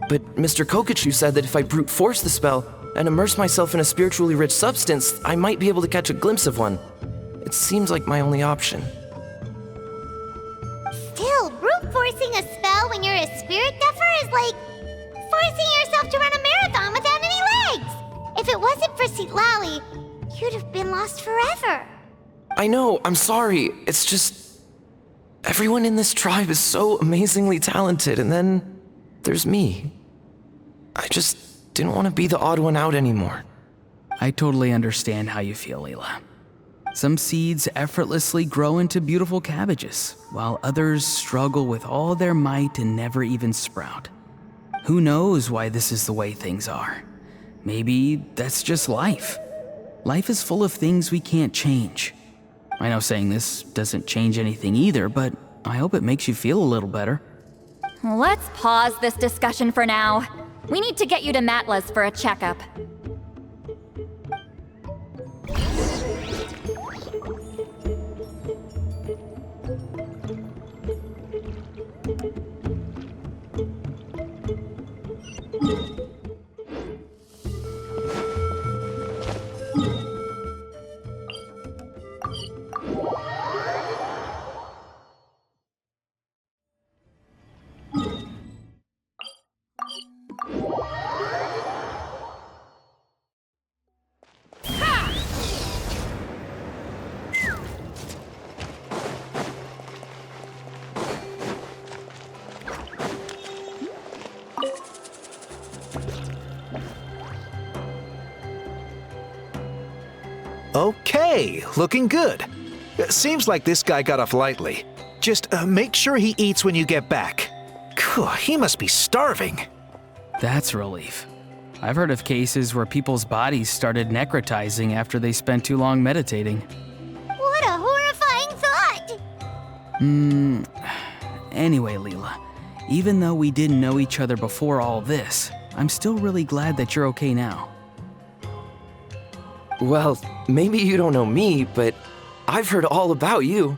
But Mr. Kokachu said that if I brute force the spell and immerse myself in a spiritually rich substance, I might be able to catch a glimpse of one. It seems like my only option. Still, brute forcing a spell when you're a spirit duffer is like forcing yourself to run a marathon without any legs. If it wasn't for Citlali, you'd have been lost forever. I know, I'm sorry. It's just... everyone in this tribe is so amazingly talented, and then there's me. I just didn't want to be the odd one out anymore. I totally understand how you feel, Leela. Some seeds effortlessly grow into beautiful cabbages, while others struggle with all their might and never even sprout. Who knows why this is the way things are? Maybe that's just life. Life is full of things we can't change. I know saying this doesn't change anything either, but I hope it makes you feel a little better. Let's pause this discussion for now. We need to get you to Matla's for a checkup. Okay, looking good. Seems like this guy got off lightly. Just make sure he eats when you get back. Phew, he must be starving. That's a relief. I've heard of cases where people's bodies started necrotizing after they spent too long meditating. What a horrifying thought! Anyway, Leela, even though we didn't know each other before all this, I'm still really glad that you're okay now. Well, maybe you don't know me, but I've heard all about you.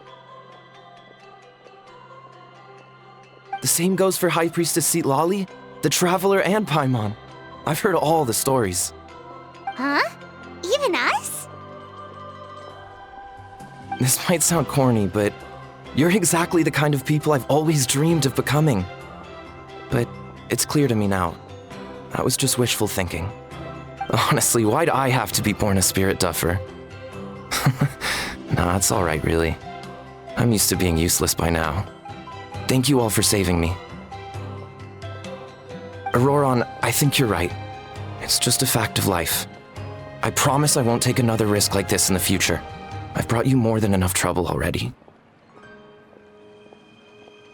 The same goes for High Priestess Citlali, the Traveler, and Paimon. I've heard all the stories. Huh? Even us? This might sound corny, but you're exactly the kind of people I've always dreamed of becoming. But it's clear to me now. That was just wishful thinking. Honestly, why'd I have to be born a spirit duffer? Nah, it's alright, really. I'm used to being useless by now. Thank you all for saving me. Auroron, I think you're right. It's just a fact of life. I promise I won't take another risk like this in the future. I've brought you more than enough trouble already.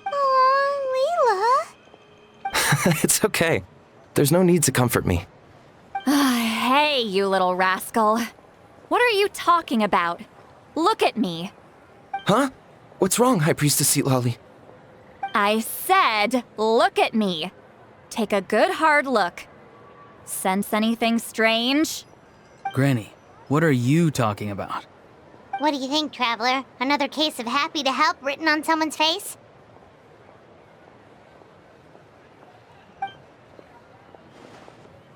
Aw, Leela. It's okay. There's no need to comfort me. Hey, you little rascal. What are you talking about? Look at me. Huh? What's wrong, High Priestess Citlali? I said, look at me. Take a good hard look. Sense anything strange? Granny, what are you talking about? What do you think, Traveler? Another case of happy to help written on someone's face?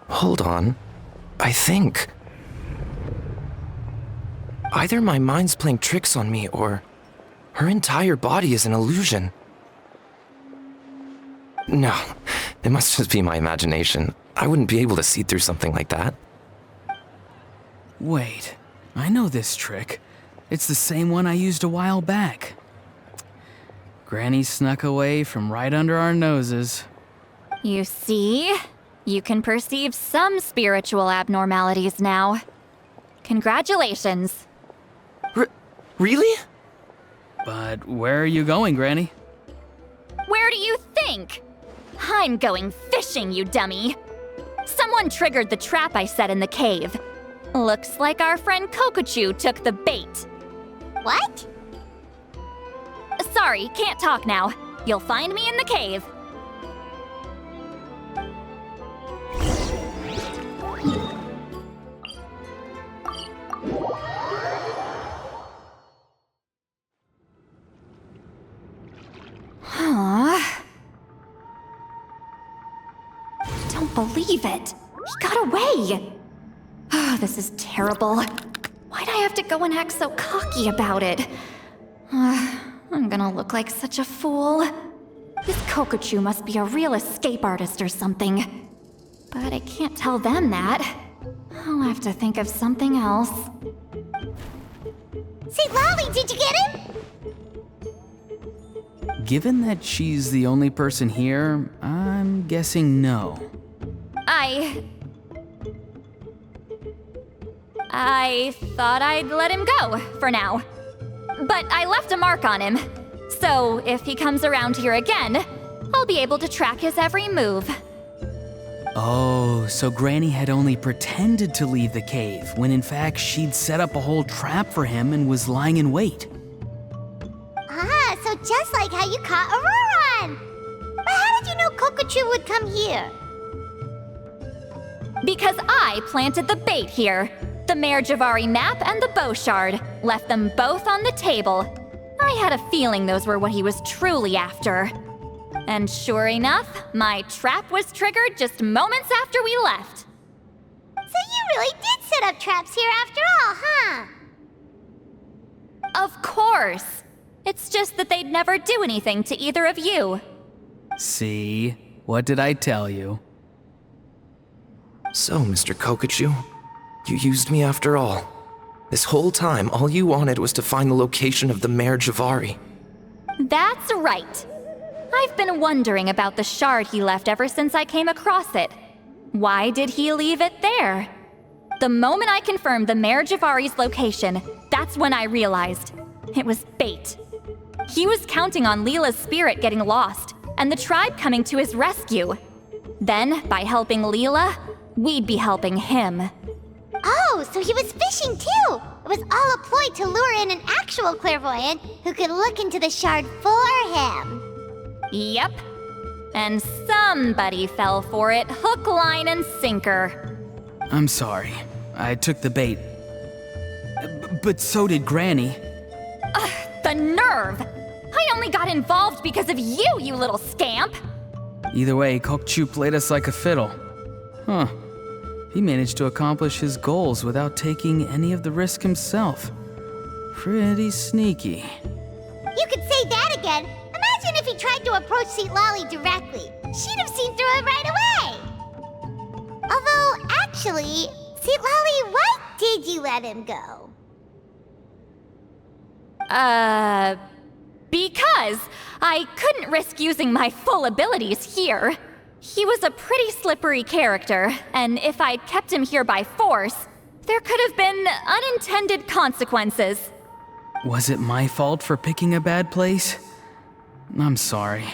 Hold on. I think... either my mind's playing tricks on me, or her entire body is an illusion. No, It must just be my imagination. I wouldn't be able to see through something like that. Wait, I know this trick. It's the same one I used a while back. Granny snuck away from right under our noses. You see? You can perceive some spiritual abnormalities now. Congratulations. Really? But where are you going, Granny? Where do you think? I'm going fishing, you dummy. Someone triggered the trap I set in the cave. Looks like our friend Kokochu took the bait. What? Sorry, can't talk now. You'll find me in the cave. Don't believe it. He got away. Oh, this is terrible. Why'd I have to go and act so cocky about it? I'm gonna look like such a fool. This Kokochu must be a real escape artist or something. But I can't tell them that. I'll have to think of something else. St. Lolly, did you get him? Given that she's the only person here, I'm guessing no. I thought I'd let him go, for now. But I left a mark on him. So if he comes around here again, I'll be able to track his every move. Oh, so Granny had only pretended to leave the cave, when in fact she'd set up a whole trap for him and was lying in wait. Ah, so just like how you caught Auroron! But how did you know Kokochu would come here? Because I planted the bait here. The Mare Javari map and the bow shard. Left them both on the table. I had a feeling those were what he was truly after. And sure enough, my trap was triggered just moments after we left. So you really did set up traps here after all, huh? Of course. It's just that they'd never do anything to either of you. See? What did I tell you? So, Mr. Kokochu, you used me after all. This whole time, all you wanted was to find the location of the Mare Javari. That's right. I've been wondering about the shard he left ever since I came across it. Why did he leave it there? The moment I confirmed the Mare Javari's location, that's when I realized it was bait. He was counting on Leela's spirit getting lost, and the tribe coming to his rescue. Then, by helping Leela, we'd be helping him. Oh, so he was fishing too! It was all a ploy to lure in an actual clairvoyant who could look into the shard for him. Yep. And somebody fell for it, hook, line, and sinker. I'm sorry. I took the bait. But so did Granny. The nerve! I only got involved because of you, you little scamp! Either way, Kokchu played us like a fiddle. Huh. He managed to accomplish his goals without taking any of the risk himself. Pretty sneaky. You could say that again. Imagine if he tried to approach St. Lolly directly. She'd have seen through it right away. Although, actually, St. Lolly, why did you let him go? Because I couldn't risk using my full abilities here. He was a pretty slippery character, and if I'd kept him here by force, there could have been unintended consequences. Was it my fault for picking a bad place? I'm sorry.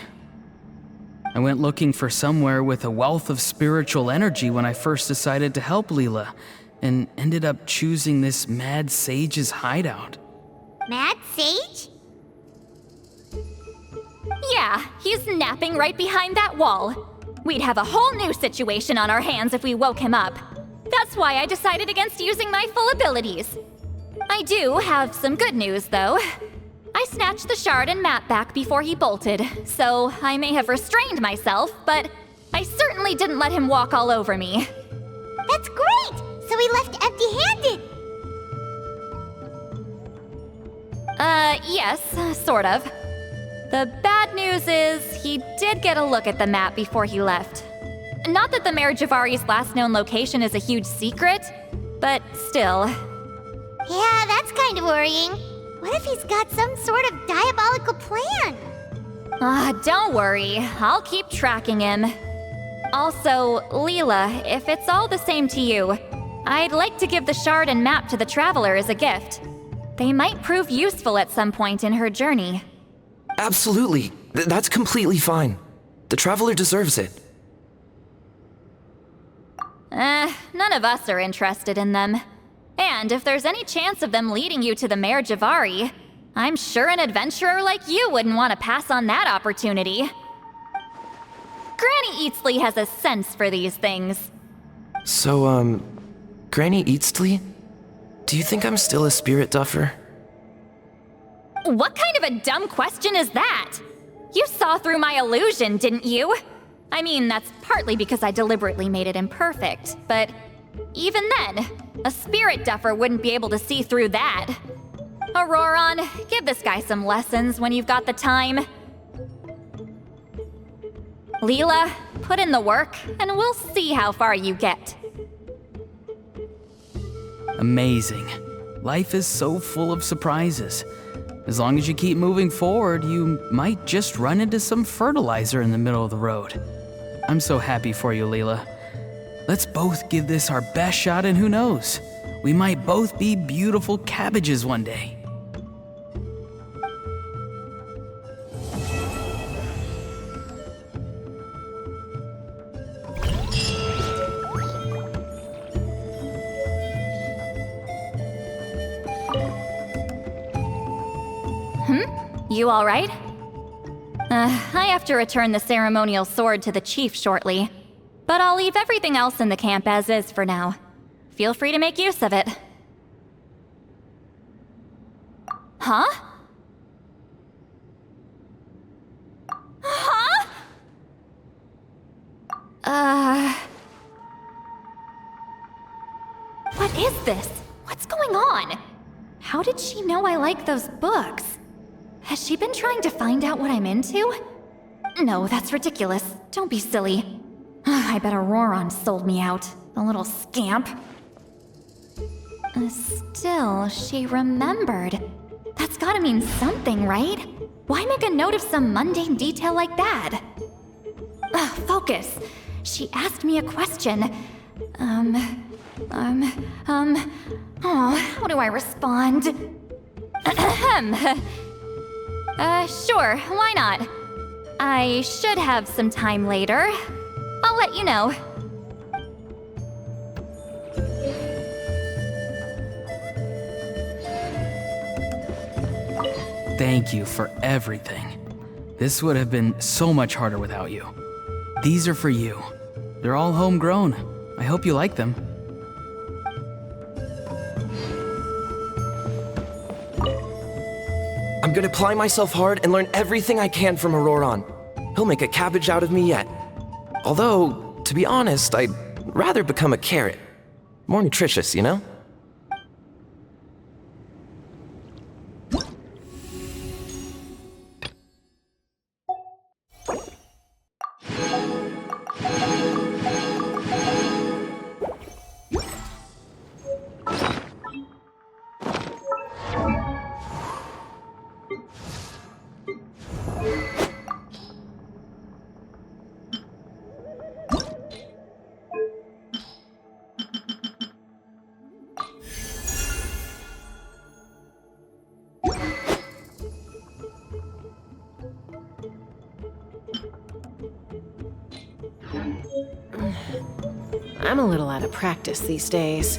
I went looking for somewhere with a wealth of spiritual energy when I first decided to help Leela, and ended up choosing this mad sage's hideout. Mad Sage? Yeah, he's napping right behind that wall. We'd have a whole new situation on our hands if we woke him up. That's why I decided against using my full abilities. I do have some good news, though. I snatched the shard and map back before he bolted, so I may have restrained myself, but I certainly didn't let him walk all over me. That's great! So he left empty-handed! Yes, sort of. The bad news is he did get a look at the map before he left. Not that the Mayor Javari's last known location is a huge secret, but still. Yeah, that's kind of worrying. What if he's got some sort of diabolical plan? Don't worry. I'll keep tracking him. Also, Leela, if it's all the same to you, I'd like to give the shard and map to the Traveler as a gift. They might prove useful at some point in her journey. Absolutely. That's completely fine. The Traveler deserves it. None of us are interested in them. And if there's any chance of them leading you to the Mayor Javari, I'm sure an adventurer like you wouldn't want to pass on that opportunity. Granny Eatsley has a sense for these things. So, Granny Eatsley? Do you think I'm still a spirit duffer? What kind of a dumb question is that? You saw through my illusion, didn't you? I mean, that's partly because I deliberately made it imperfect, but even then, a spirit duffer wouldn't be able to see through that. Auroron, give this guy some lessons when you've got the time. Leela, put in the work, and we'll see how far you get. Amazing. Life is so full of surprises. As long as you keep moving forward, you might just run into some fertilizer in the middle of the road. I'm so happy for you, Leela. Let's both give this our best shot, and who knows? We might both be beautiful cabbages one day. You all right? I have to return the ceremonial sword to the chief shortly, but I'll leave everything else in the camp as is for now. Feel free to make use of it. Huh? Huh? What is this? What's going on? How did she know I like those books? Has she been trying to find out what I'm into? No, that's ridiculous. Don't be silly. I bet Auroron sold me out. The little scamp. Still, she remembered. That's gotta mean something, right? Why make a note of some mundane detail like that? Focus. She asked me a question. How do I respond? Sure, why not? I should have some time later. I'll let you know. Thank you for everything. This would have been so much harder without you. These are for you. They're all homegrown. I hope you like them. I'm gonna apply myself hard and learn everything I can from Auroron. He'll make a cabbage out of me yet. Although, to be honest, I'd rather become a carrot. More nutritious, you know? I'm a little out of practice these days.